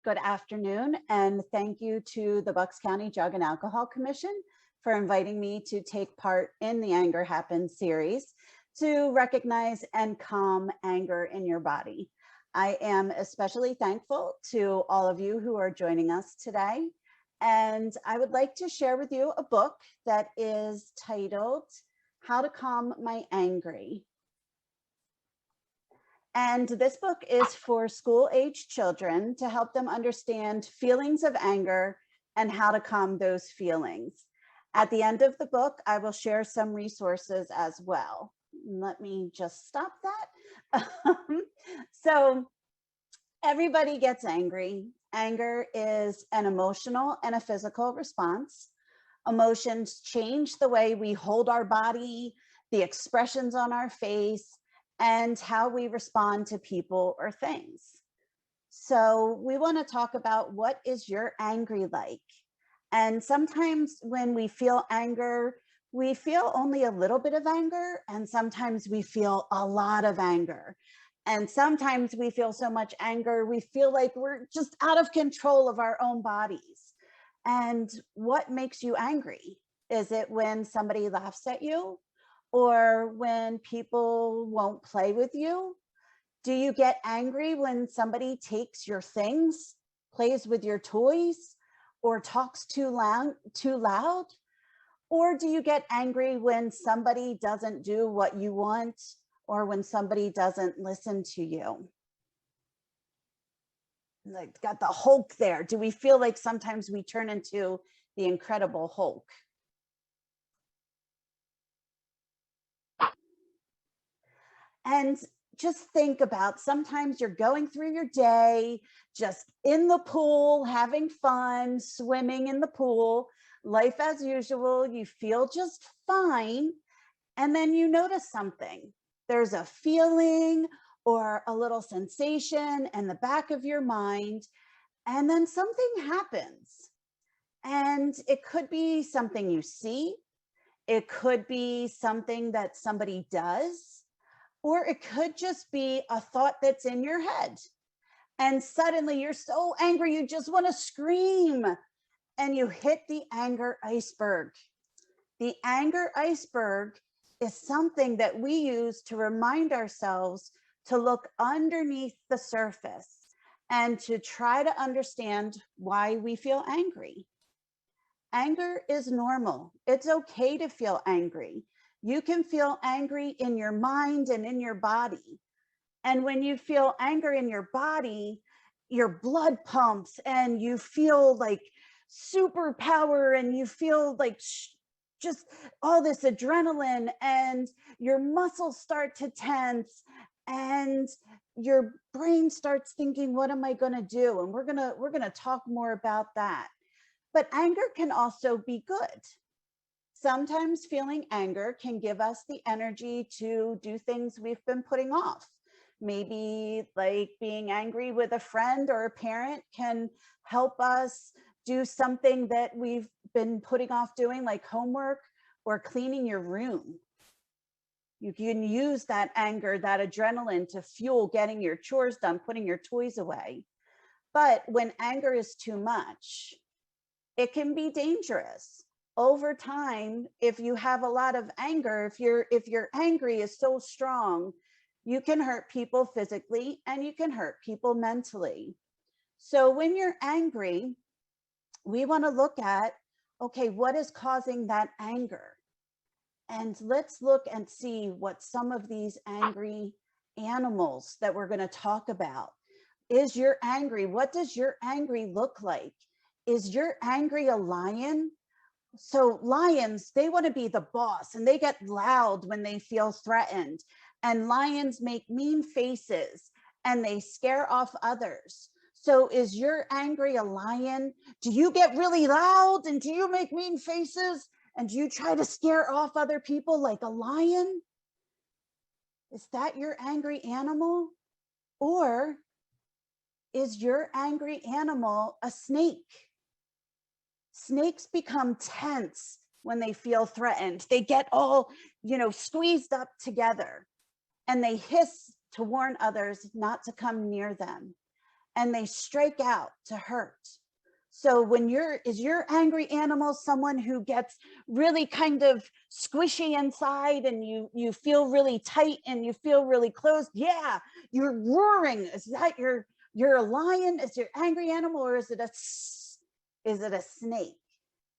Good afternoon, and thank you to the Bucks County Drug and Alcohol Commission for inviting me to take part in the Anger Happens series to recognize and calm anger in your body. I am especially thankful to all of you who are joining us today, and I would like to share with you a book that is titled How to Calm My Angry. And this book is for school-age children to help them understand feelings of anger and how to calm those feelings. At the end of the book, I will share some resources as well. Let me just stop that. So everybody gets angry. Anger is an emotional and a physical response. Emotions change the way we hold our body, the expressions on our face, and how we respond to people or things. So we want to talk about what is your angry like? And sometimes when we feel anger, we feel only a little bit of anger, and sometimes we feel a lot of anger. And sometimes we feel so much anger, we feel like we're just out of control of our own bodies. And what makes you angry? Is it when somebody laughs at you? Or when people won't play with you? Do you get angry when somebody takes your things, plays with your toys, or talks too loud? Or do you get angry when somebody doesn't do what you want, or when somebody doesn't listen to you? Like, got the Hulk there. Do we feel like sometimes we turn into the Incredible Hulk? And just think about, sometimes you're going through your day, just in the pool, having fun, swimming in the pool, life as usual, you feel just fine. And then you notice something. There's a feeling or a little sensation in the back of your mind, and then something happens. And it could be something you see, it could be something that somebody does, or it could just be a thought that's in your head. And suddenly you're so angry, you just want to scream, and you hit the anger iceberg. The anger iceberg is something that we use to remind ourselves to look underneath the surface and to try to understand why we feel angry. Anger is normal. It's okay to feel angry. You can feel angry in your mind and in your body. And when you feel anger in your body, your blood pumps and you feel like superpower, and you feel like just all this adrenaline, and your muscles start to tense, and your brain starts thinking, what am I going to do? And we're going to talk more about that. But anger can also be good. Sometimes feeling anger can give us the energy to do things we've been putting off. Maybe like being angry with a friend or a parent can help us do something that we've been putting off doing, like homework or cleaning your room. You can use that anger, that adrenaline, to fuel getting your chores done, putting your toys away. But when anger is too much, it can be dangerous. Over time, if you have a lot of anger, if your angry is so strong, you can hurt people physically and you can hurt people mentally. So when you're angry, we want to look at, okay, what is causing that anger? And let's look and see what some of these angry animals that we're going to talk about. Is your angry? What does your angry look like? Is your angry a lion? So lions, they want to be the boss, and they get loud when they feel threatened. And lions make mean faces and they scare off others. So is your angry a lion? Do you get really loud and do you make mean faces? And do you try to scare off other people like a lion? Is that your angry animal? Or is your angry animal a snake? Snakes become tense when they feel threatened. They get all, squeezed up together, and they hiss to warn others not to come near them. and they strike out to hurt. So when is your angry animal someone who gets really kind of squishy inside and you feel really tight and you feel really closed? Yeah, you're roaring. Is that you're a lion? Is your angry animal, or is it a snake?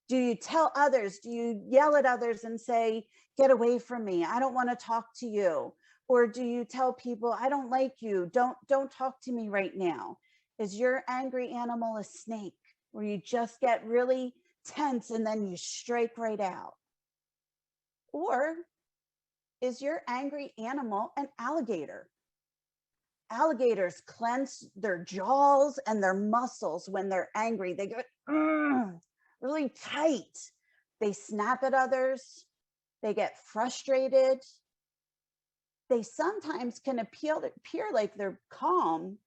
Do you tell others? Do you yell at others and say, get away from me, I don't want to talk to you? Or do you tell people, I don't like you, don't talk to me right now? Is your angry animal a snake, where you just get really tense and then you strike right out? Or is your angry animal an alligator? Alligators clench their jaws and their muscles when they're angry. They go really tight. They snap at others. They get frustrated. They sometimes can appear like they're calm,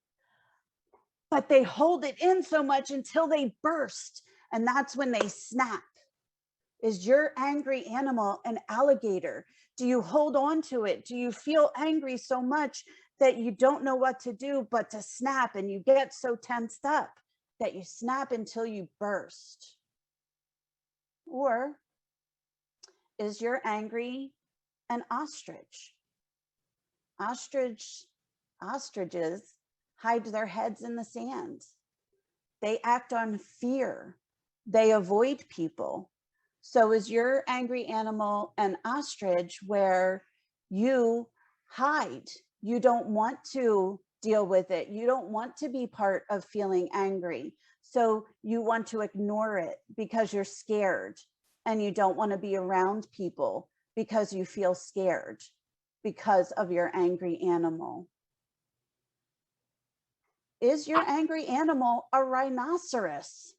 but they hold it in so much until they burst, and that's when they snap. Is your angry animal an alligator? Do you hold on to it? Do you feel angry so much that you don't know what to do but to snap, and you get so tensed up that you snap until you burst? Or is your angry an ostrich? Ostriches hide their heads in the sand. They act on fear. They avoid people. So is your angry animal an ostrich, where you hide? You don't want to deal with it. You don't want to be part of feeling angry. So you want to ignore it because you're scared, and you don't want to be around people because you feel scared because of your angry animal. Is your angry animal a rhinoceros?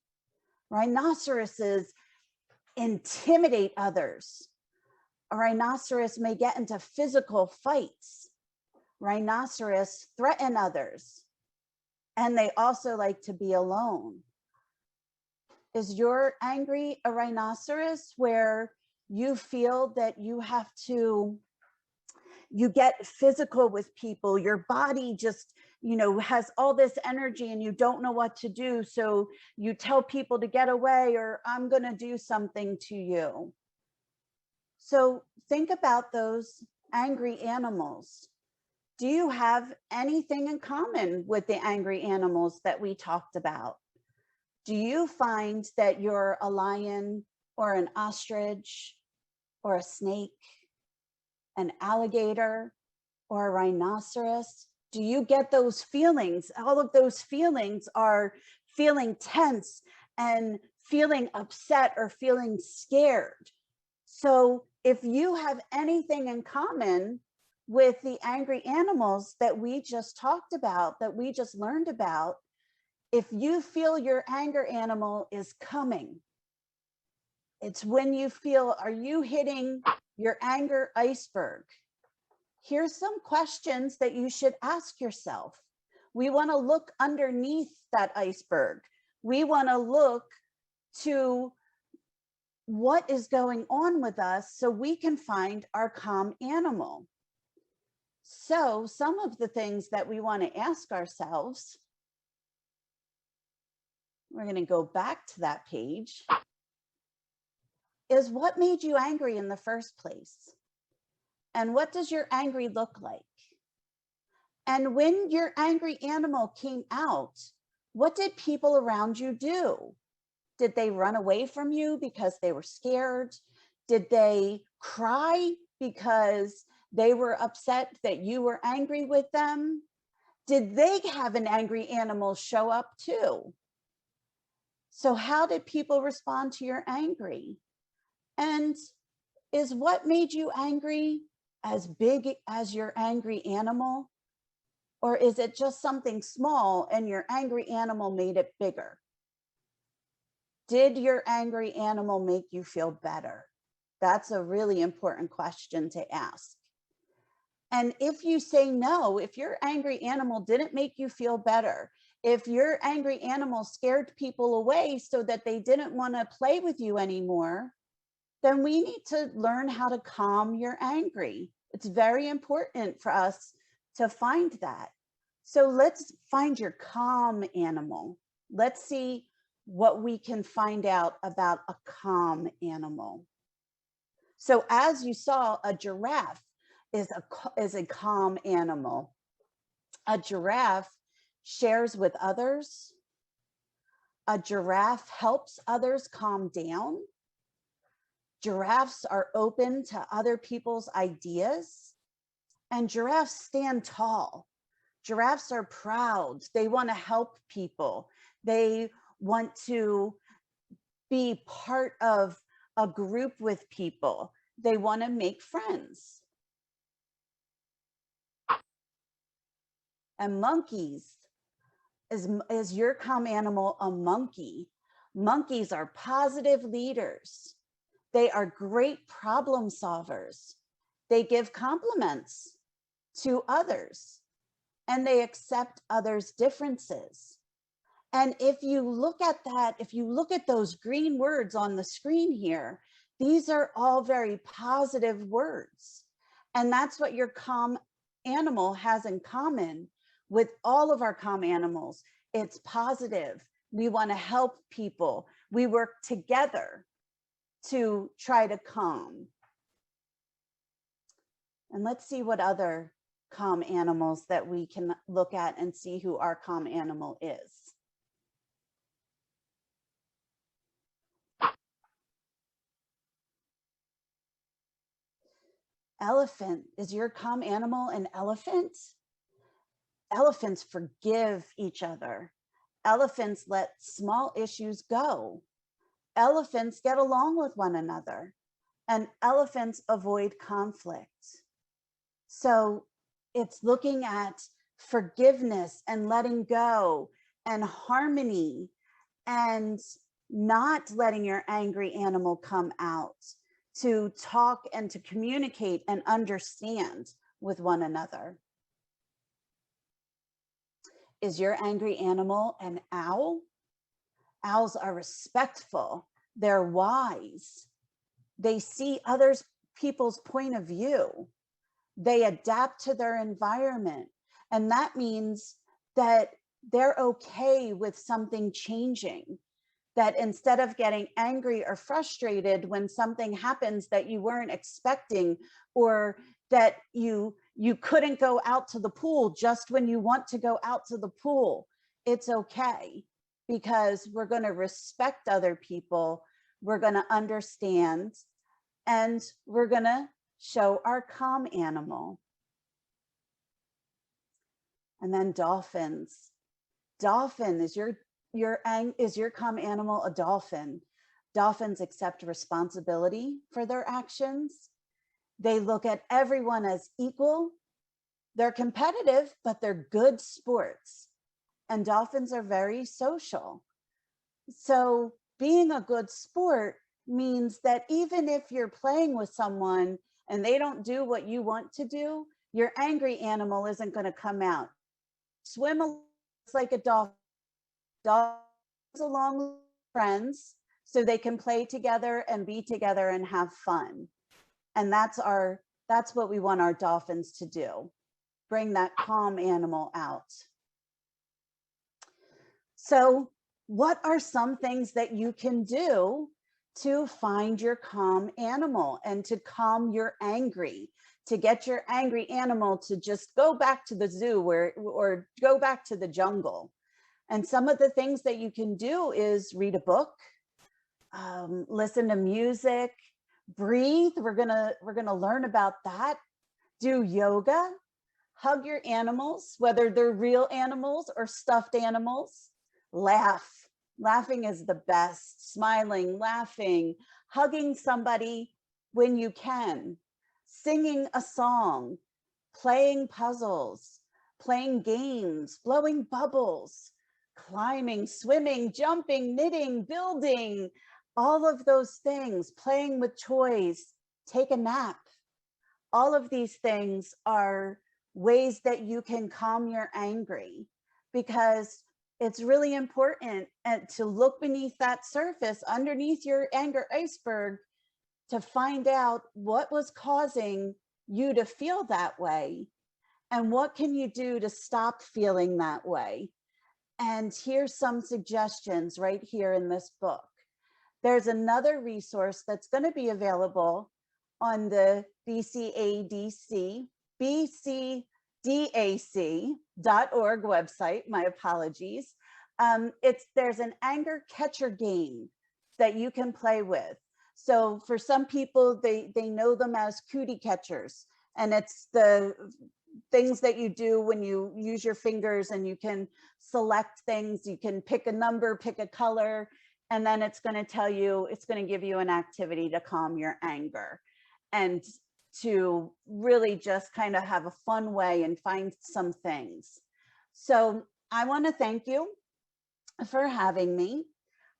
Rhinoceroses intimidate others. A rhinoceros may get into physical fights. Rhinoceros threaten others, and they also like to be alone. Is your angry a rhinoceros, where you feel that you have to, you get physical with people, your body just, has all this energy and you don't know what to do, so you tell people to get away, or I'm going to do something to you? So think about those angry animals. Do you have anything in common with the angry animals that we talked about? Do you find that you're a lion or an ostrich or a snake, an alligator or a rhinoceros? Do you get those feelings? All of those feelings are feeling tense and feeling upset or feeling scared. So if you have anything in common with the angry animals that we just talked about, that we just learned about, if you feel your anger animal is coming, it's when you feel, are you hitting your anger iceberg? Here's some questions that you should ask yourself. We want to look underneath that iceberg. We want to look to what is going on with us so we can find our calm animal. So some of the things that we want to ask ourselves, we're going to go back to that page, is what made you angry in the first place? And what does your angry look like? And when your angry animal came out, what did people around you do? Did they run away from you because they were scared? Did they cry because they were upset that you were angry with them? Did they have an angry animal show up too? So how did people respond to your angry? And is what made you angry as big as your angry animal? Or is it just something small and your angry animal made it bigger? Did your angry animal make you feel better? That's a really important question to ask. And if you say no, if your angry animal didn't make you feel better, if your angry animal scared people away so that they didn't want to play with you anymore, then we need to learn how to calm your angry. It's very important for us to find that. So let's find your calm animal. Let's see what we can find out about a calm animal. So as you saw, a giraffe is a calm animal. A giraffe shares with others. A giraffe helps others calm down. Giraffes are open to other people's ideas. And giraffes stand tall. Giraffes are proud. They want to help people. They want to be part of a group with people. They want to make friends. And monkeys, is your calm animal a monkey? Monkeys are positive leaders. They are great problem solvers. They give compliments to others and they accept others' differences. And if you look at that, if you look at those green words on the screen here, these are all very positive words. And that's what your calm animal has in common with all of our calm animals. It's positive. We want to help people. We work together to try to calm. And let's see what other calm animals that we can look at and see who our calm animal is. Elephant, is your calm animal an elephant? Elephants forgive each other. Elephants let small issues go. Elephants get along with one another, and elephants avoid conflict. So it's looking at forgiveness and letting go and harmony and not letting your angry animal come out, to talk and to communicate and understand with one another. Is your angry animal an owl? Owls are respectful. They're wise. They see others people's point of view. They adapt to their environment. And that means that they're okay with something changing. That instead of getting angry or frustrated when something happens that you weren't expecting, or that you couldn't go out to the pool just when you want to go out to the pool, it's okay, because we're going to respect other people, we're going to understand, and we're going to show our calm animal. And then dolphins. Dolphin, is your calm animal a dolphin? Dolphins accept responsibility for their actions. They look at everyone as equal. They're competitive, but they're good sports. And dolphins are very social. So being a good sport means that even if you're playing with someone and they don't do what you want to do, your angry animal isn't going to come out. Swim like a dolphin. Dolphins along with friends so they can play together and be together and have fun. And that's what we want our dolphins to do. Bring that calm animal out. So what are some things that you can do to find your calm animal and to calm your angry, to get your angry animal to just go back to the zoo or go back to the jungle? And some of the things that you can do is read a book, listen to music, breathe. We're gonna learn about that. Do yoga, hug your animals, whether they're real animals or stuffed animals. Laugh. Laughing is the best. Smiling, laughing, hugging somebody when you can, singing a song, playing puzzles, playing games, blowing bubbles, climbing, swimming, jumping, knitting, building, all of those things, playing with toys, take a nap. All of these things are ways that you can calm your angry, because it's really important to look beneath that surface, underneath your anger iceberg, to find out what was causing you to feel that way. And what can you do to stop feeling that way? And here's some suggestions right here in this book. There's another resource that's going to be available on the BCADC, BCDAC.org website. My apologies. There's an anger catcher game that you can play with. So for some people, they know them as cootie catchers, and it's the things that you do when you use your fingers and you can select things. You can pick a number, pick a color, and then it's going to tell you, it's going to give you an activity to calm your anger and to really just kind of have a fun way and find some things. So I want to thank you for having me.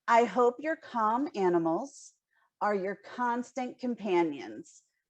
I hope your calm animals are your constant companions.